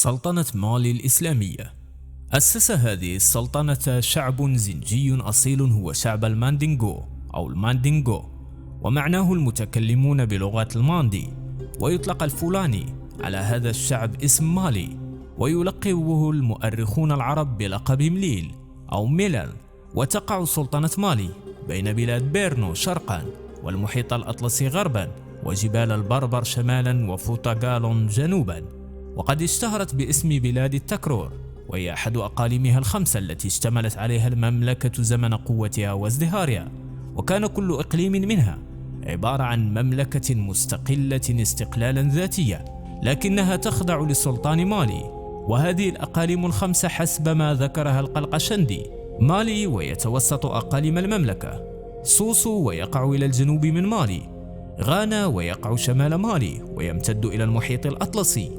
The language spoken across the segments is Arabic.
سلطنة مالي الإسلامية. أسس هذه السلطنة شعب زنجي أصيل هو شعب الماندينغو أو الماندينغو، ومعناه المتكلمون بلغة الماندي، ويطلق الفولاني على هذا الشعب اسم مالي، ويلقبه المؤرخون العرب بلقب مليل أو ميلل. وتقع سلطنة مالي بين بلاد بيرنو شرقا والمحيط الأطلسي غربا وجبال البربر شمالا وفوتاغالون جنوبا، وقد اشتهرت باسم بلاد التكرور، وهي أحد أقاليمها الخمسة التي اشتملت عليها المملكة زمن قوتها وازدهارها. وكان كل إقليم منها عبارة عن مملكة مستقلة استقلالا ذاتيا، لكنها تخضع لسلطان مالي. وهذه الأقاليم الخمسة حسب ما ذكرها القلقشندي: مالي ويتوسط أقاليم المملكة، سوسو ويقع إلى الجنوب من مالي، غانا ويقع شمال مالي ويمتد إلى المحيط الأطلسي،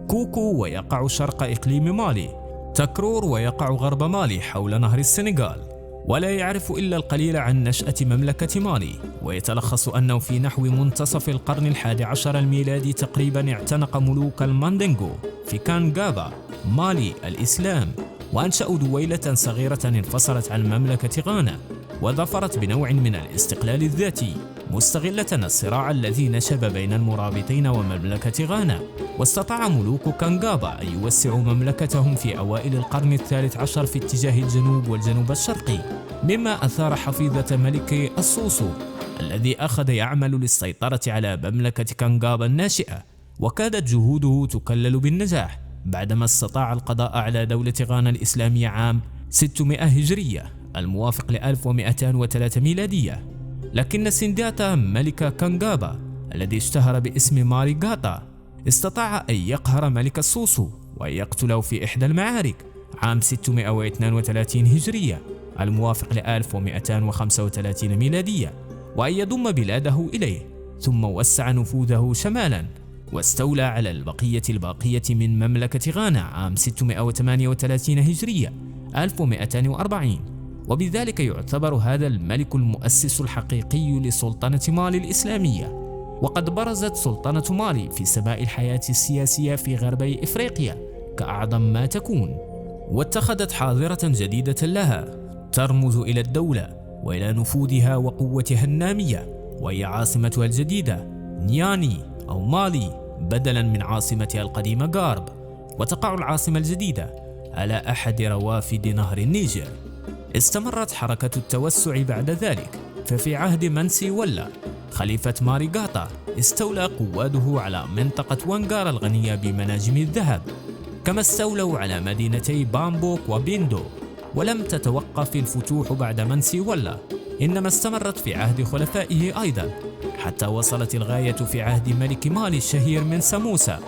كوكو ويقع شرق إقليم مالي، تكرور ويقع غرب مالي حول نهر السنغال. ولا يعرف إلا القليل عن نشأة مملكة مالي، ويتلخص أنه في نحو منتصف القرن الحادي عشر الميلادي تقريبا اعتنق ملوك الماندينغو في كانغابا مالي الإسلام، وأنشأوا دويلة صغيرة انفصلت عن مملكة غانا، وظفرت بنوع من الاستقلال الذاتي مستغلة الصراع الذي نشب بين المرابطين ومملكة غانا. واستطاع ملوك كانغابا أن يوسعوا مملكتهم في أوائل القرن الثالث عشر في اتجاه الجنوب والجنوب الشرقي، مما أثار حفيظة ملك السوسو الذي أخذ يعمل للسيطرة على مملكة كانغابا الناشئة. وكادت جهوده تكلل بالنجاح بعدما استطاع القضاء على دولة غانا الإسلامية عام 600 هجرية الموافق ل 1203 ميلادية. لكن سنداتا ملك كانغابا الذي اشتهر باسم ماريغاتا استطاع أن يقهر ملك السوسو وأن يقتله في إحدى المعارك عام 632 هجرية الموافق ل 1235 ميلادية، وأن يضم بلاده إليه، ثم وسع نفوذه شمالا واستولى على الباقية من مملكة غانا عام 638 هجرية 1240. وبذلك يعتبر هذا الملك المؤسس الحقيقي لسلطنة مالي الإسلامية. وقد برزت سلطنة مالي في سماء الحياة السياسية في غربي إفريقيا كأعظم ما تكون، واتخذت حاضرة جديدة لها ترمز إلى الدولة وإلى نفوذها وقوتها النامية، وهي عاصمتها الجديدة نياني أو مالي بدلا من عاصمتها القديمة غارب. وتقع العاصمة الجديدة على أحد روافد نهر النيجر. استمرت حركة التوسع بعد ذلك، ففي عهد منسي ولا خليفة ماريغاتا استولى قواده على منطقة وانغار الغنية بمناجم الذهب، كما استولوا على مدينتي بامبوك وبيندو. ولم تتوقف الفتوح بعد منسي ولا، إنما استمرت في عهد خلفائه أيضا، حتى وصلت الغاية في عهد ملك مالي الشهير من ساموسا،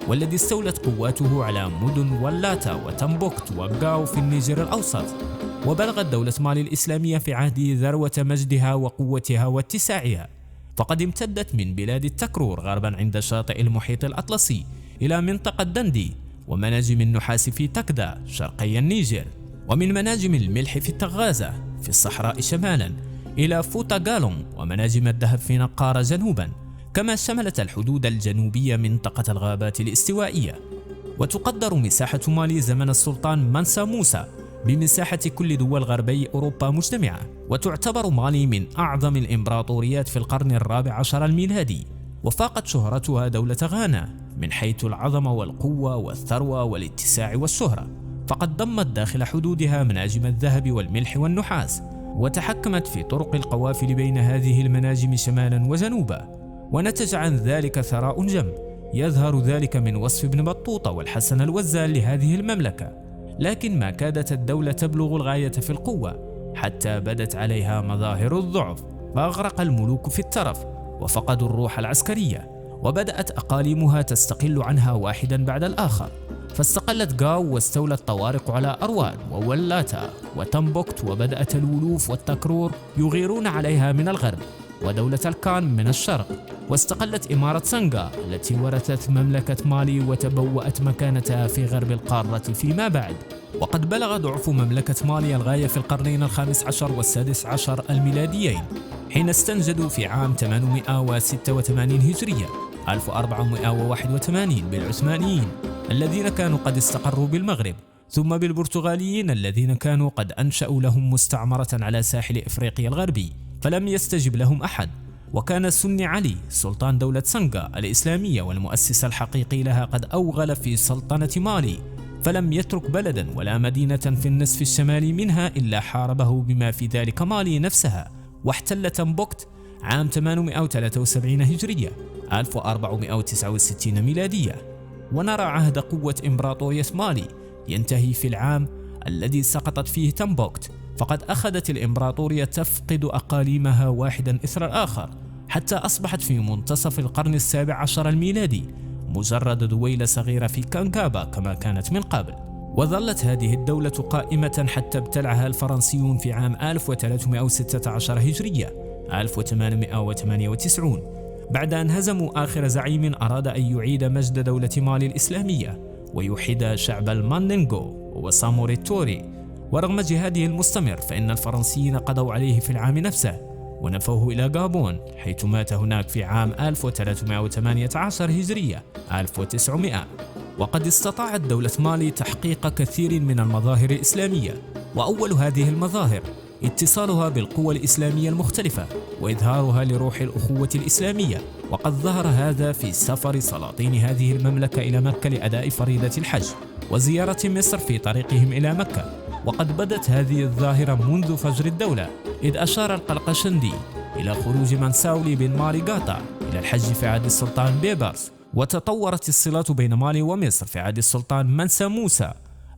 والذي استولت قواته على مدن ولاتا وتمبوكت وغاو في النيجر الأوسط. وبلغت دولة مالي الإسلامية في عهده ذروة مجدها وقوتها واتساعها، فقد امتدت من بلاد التكرور غربا عند شاطئ المحيط الأطلسي إلى منطقة دندي ومناجم النحاس في تكدا شرقي النيجر، ومن مناجم الملح في التغازة في الصحراء شمالا إلى فوتاغالون ومناجم الذهب في نقارة جنوبا، كما شملت الحدود الجنوبية منطقة الغابات الاستوائية. وتقدر مساحة مالي زمن السلطان منسا موسى بمساحة كل دول غربي أوروبا مجتمعة، وتعتبر مالي من أعظم الإمبراطوريات في القرن الرابع عشر الميلادي. وفاقت شهرتها دولة غانا من حيث العظمة والقوة والثروة والاتساع والشهرة، فقد ضمت داخل حدودها مناجم الذهب والملح والنحاس، وتحكمت في طرق القوافل بين هذه المناجم شمالا وجنوبا، ونتج عن ذلك ثراء جم يظهر ذلك من وصف ابن بطوطة والحسن الوزال لهذه المملكة. لكن ما كادت الدولة تبلغ الغاية في القوة حتى بدت عليها مظاهر الضعف، فأغرق الملوك في الترف وفقدوا الروح العسكرية، وبدأت أقاليمها تستقل عنها واحدا بعد الآخر. فاستقلت غاو واستولت طوارق على أروان وولاتا وتمبوكت، وبدأت الولوف والتكرور يغيرون عليها من الغرب، ودولة الكان من الشرق. واستقلت إمارة سنغا التي ورثت مملكة مالي وتبوأت مكانتها في غرب القارة فيما بعد. وقد بلغ ضعف مملكة مالي الغاية في القرنين الخامس عشر والسادس عشر الميلاديين، حين استنجدوا في عام 886 هجرية 1481 بالعثمانيين الذين كانوا قد استقروا بالمغرب، ثم بالبرتغاليين الذين كانوا قد أنشأوا لهم مستعمرة على ساحل إفريقيا الغربي، فلم يستجب لهم أحد. وكان سني علي سلطان دولة سنغا الإسلامية والمؤسس الحقيقي لها قد أوغل في سلطنة مالي، فلم يترك بلدا ولا مدينة في النصف الشمالي منها إلا حاربه، بما في ذلك مالي نفسها، واحتل تمبوكت عام 873 هجرية 1469 ميلادية. ونرى عهد قوة إمبراطورية مالي ينتهي في العام الذي سقطت فيه تمبوكت، فقد أخذت الإمبراطورية تفقد أقاليمها واحدا إثر الآخر، حتى أصبحت في منتصف القرن السابع عشر الميلادي مجرد دويلة صغيرة في كانكابا كما كانت من قبل. وظلت هذه الدولة قائمة حتى ابتلعها الفرنسيون في عام 1316 هجرية 1898، بعد أن هزموا آخر زعيم أراد أن يعيد مجد دولة مالي الإسلامية ويوحد شعب الماندينغو وساموري توري. ورغم جهاده المستمر فإن الفرنسيين قضوا عليه في العام نفسه ونفوه إلى غابون، حيث مات هناك في عام 1318 هجرية 1900. وقد استطاعت دولة مالي تحقيق كثير من المظاهر الإسلامية، وأول هذه المظاهر اتصالها بالقوى الإسلامية المختلفة وإظهارها لروح الأخوة الإسلامية. وقد ظهر هذا في سفر سلاطين هذه المملكة إلى مكة لأداء فريضة الحج وزيارة مصر في طريقهم إلى مكة. وقد بدت هذه الظاهرة منذ فجر الدولة، إذ أشار القلقشندي إلى خروج منساولي بن ماري غاتا إلى الحج في عهد السلطان بيبرس. وتطورت الصلات بين مالي ومصر في عهد السلطان منسى موسى،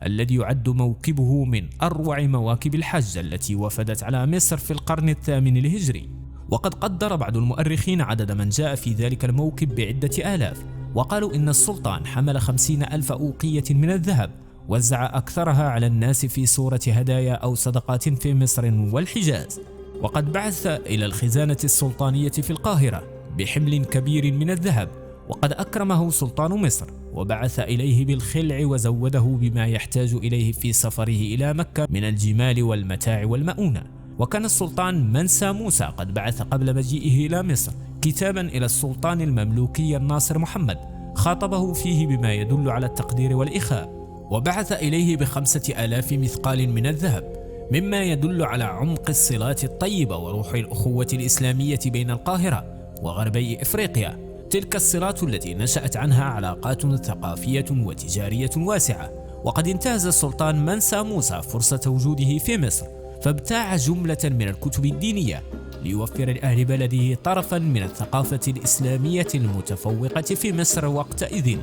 الذي يعد موكبه من أروع مواكب الحج التي وفدت على مصر في القرن الثامن الهجري. وقد قدر بعض المؤرخين عدد من جاء في ذلك الموكب بعدة آلاف، وقالوا إن السلطان حمل 50,000 أوقية من الذهب، وزع أكثرها على الناس في صورة هدايا أو صدقات في مصر والحجاز. وقد بعث إلى الخزانة السلطانية في القاهرة بحمل كبير من الذهب، وقد أكرمه سلطان مصر وبعث إليه بالخلع وزوده بما يحتاج إليه في سفره إلى مكة من الجمال والمتاع والمؤونة. وكان السلطان منسى موسى قد بعث قبل مجيئه إلى مصر كتابا إلى السلطان المملوكي الناصر محمد، خاطبه فيه بما يدل على التقدير والإخاء، وبعث إليه ب5,000 مثقال من الذهب، مما يدل على عمق الصلات الطيبة وروح الأخوة الإسلامية بين القاهرة وغربي إفريقيا، تلك الصلات التي نشأت عنها علاقات ثقافية وتجارية واسعة. وقد انتهز السلطان منسى موسى فرصة وجوده في مصر، فابتاع جملة من الكتب الدينية ليوفر لأهل بلده طرفا من الثقافة الإسلامية المتفوقة في مصر وقتئذ.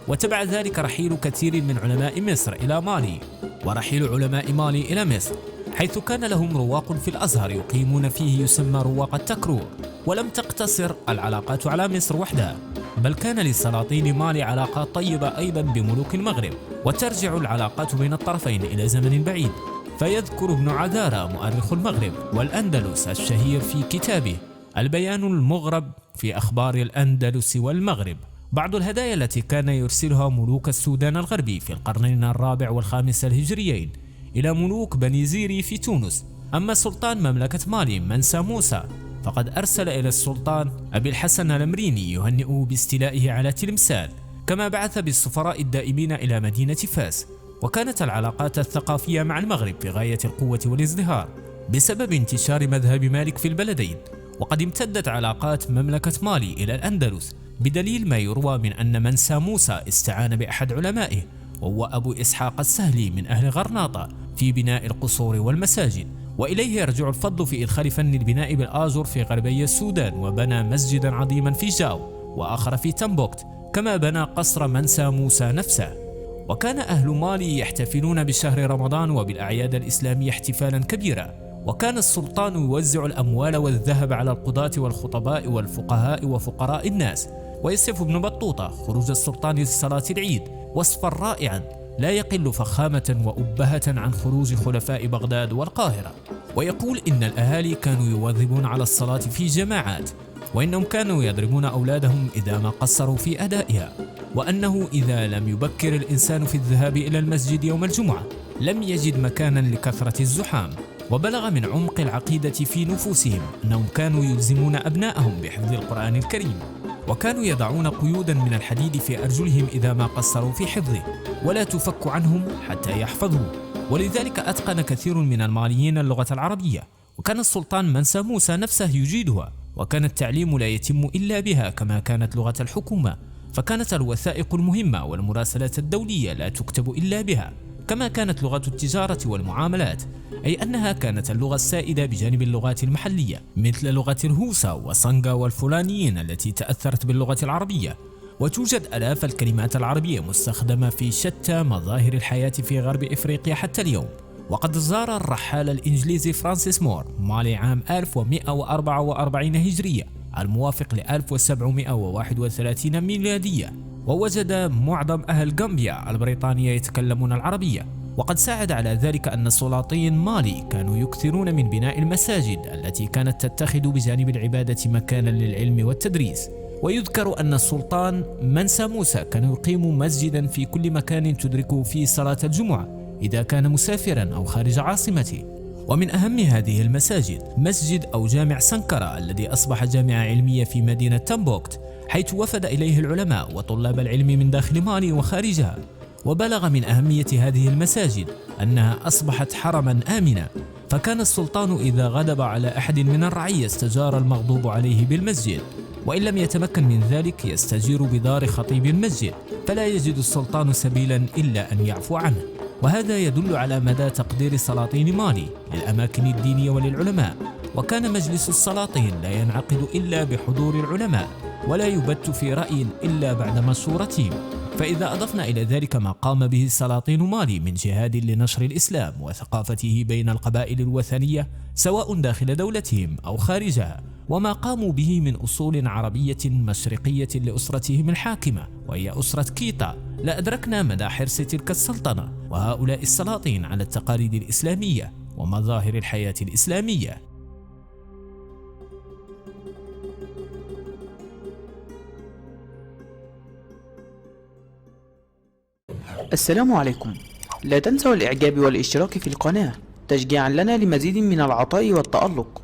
وتبع ذلك رحيل كثير من علماء مصر إلى مالي، ورحيل علماء مالي إلى مصر، حيث كان لهم رواق في الأزهر يقيمون فيه يسمى رواق التكرور. ولم تقتصر العلاقات على مصر وحدها، بل كان لسلاطين مالي علاقات طيبة أيضا بملوك المغرب، وترجع العلاقات بين الطرفين إلى زمن بعيد. فيذكر ابن عذارى مؤرخ المغرب والأندلس الشهير في كتابه البيان المغرب في أخبار الأندلس والمغرب بعض الهدايا التي كان يرسلها ملوك السودان الغربي في القرنين الرابع والخامس الهجريين إلى ملوك بني زيري في تونس. أما سلطان مملكة مالي منسى موسى فقد أرسل إلى السلطان أبي الحسن الأمريني يهنئه باستيلائه على تلمسان، كما بعث بالسفراء الدائمين إلى مدينة فاس. وكانت العلاقات الثقافية مع المغرب في غاية القوة والازدهار بسبب انتشار مذهب مالك في البلدين. وقد امتدت علاقات مملكة مالي إلى الأندلس، بدليل ما يروى من أن منسى موسى استعان بأحد علمائه وهو أبو إسحاق السهلي من أهل غرناطة في بناء القصور والمساجد، وإليه يرجع الفضل في إدخال فن البناء بالآجر في غربي السودان، وبنى مسجدا عظيما في جاو وآخر في تمبوكت، كما بنى قصر منسى موسى نفسه. وكان أهل مالي يحتفلون بشهر رمضان وبالأعياد الإسلامية احتفالا كبيرا، وكان السلطان يوزع الأموال والذهب على القضاة والخطباء والفقهاء وفقراء الناس. ويصف ابن بطوطة خروج السلطان لصلاة العيد وصفا رائعا لا يقل فخامة وأبهة عن خروج خلفاء بغداد والقاهرة. ويقول إن الأهالي كانوا يواظبون على الصلاة في جماعات، وإنهم كانوا يضربون أولادهم إذا ما قصروا في أدائها، وأنه إذا لم يبكر الإنسان في الذهاب إلى المسجد يوم الجمعة لم يجد مكانا لكثرة الزحام. وبلغ من عمق العقيدة في نفوسهم أنهم كانوا يلزمون أبنائهم بحفظ القرآن الكريم، وكانوا يضعون قيودا من الحديد في أرجلهم إذا ما قصروا في حفظه، ولا تفك عنهم حتى يحفظوه. ولذلك أتقن كثير من الماليين اللغة العربية، وكان السلطان منسى موسى نفسه يجيدها، وكان التعليم لا يتم إلا بها كما كانت لغة الحكومة، فكانت الوثائق المهمة والمراسلات الدولية لا تكتب إلا بها، كما كانت لغة التجارة والمعاملات، أي أنها كانت اللغة السائدة بجانب اللغات المحلية مثل لغة الهوسة وصنغا والفلانيين التي تأثرت باللغة العربية. وتوجد آلاف الكلمات العربية مستخدمة في شتى مظاهر الحياة في غرب إفريقيا حتى اليوم. وقد زار الرحال الإنجليزي فرانسيس مور مالي عام 1144 هجرية الموافق ل 1731 ميلادية، ووجد معظم أهل غامبيا البريطانية يتكلمون العربية. وقد ساعد على ذلك أن السلاطين مالي كانوا يكثرون من بناء المساجد التي كانت تتخذ بجانب العبادة مكانا للعلم والتدريس. ويذكر أن السلطان منسى موسى كان يقيم مسجدا في كل مكان تدركه فيه صلاة الجمعة إذا كان مسافرا أو خارج عاصمته. ومن أهم هذه المساجد مسجد أو جامع سنكرة الذي أصبح جامعة علمية في مدينة تمبوكت، حيث وفد إليه العلماء وطلاب العلم من داخل مالي وخارجها. وبلغ من أهمية هذه المساجد أنها أصبحت حرما آمنا، فكان السلطان إذا غضب على أحد من الرعية استجار المغضوب عليه بالمسجد، وإن لم يتمكن من ذلك يستجير بدار خطيب المسجد، فلا يجد السلطان سبيلا إلا أن يعفو عنه. وهذا يدل على مدى تقدير سلاطين مالي للأماكن الدينية وللعلماء. وكان مجلس السلاطين لا ينعقد إلا بحضور العلماء، ولا يبت في رأي إلا بعد مشورتهم. فإذا أضفنا إلى ذلك ما قام به سلاطين مالي من جهاد لنشر الإسلام وثقافته بين القبائل الوثنية سواء داخل دولتهم أو خارجها، وما قاموا به من أصول عربية مشرقية لأسرتهم الحاكمة وهي أسرة كيتا، لأدركنا مدى حرص تلك السلطنة وهؤلاء السلاطين على التقاليد الإسلامية ومظاهر الحياة الإسلامية. السلام عليكم، لا تنسوا الإعجاب والاشتراك في القناة تشجيعا لنا لمزيد من العطاء والتألق.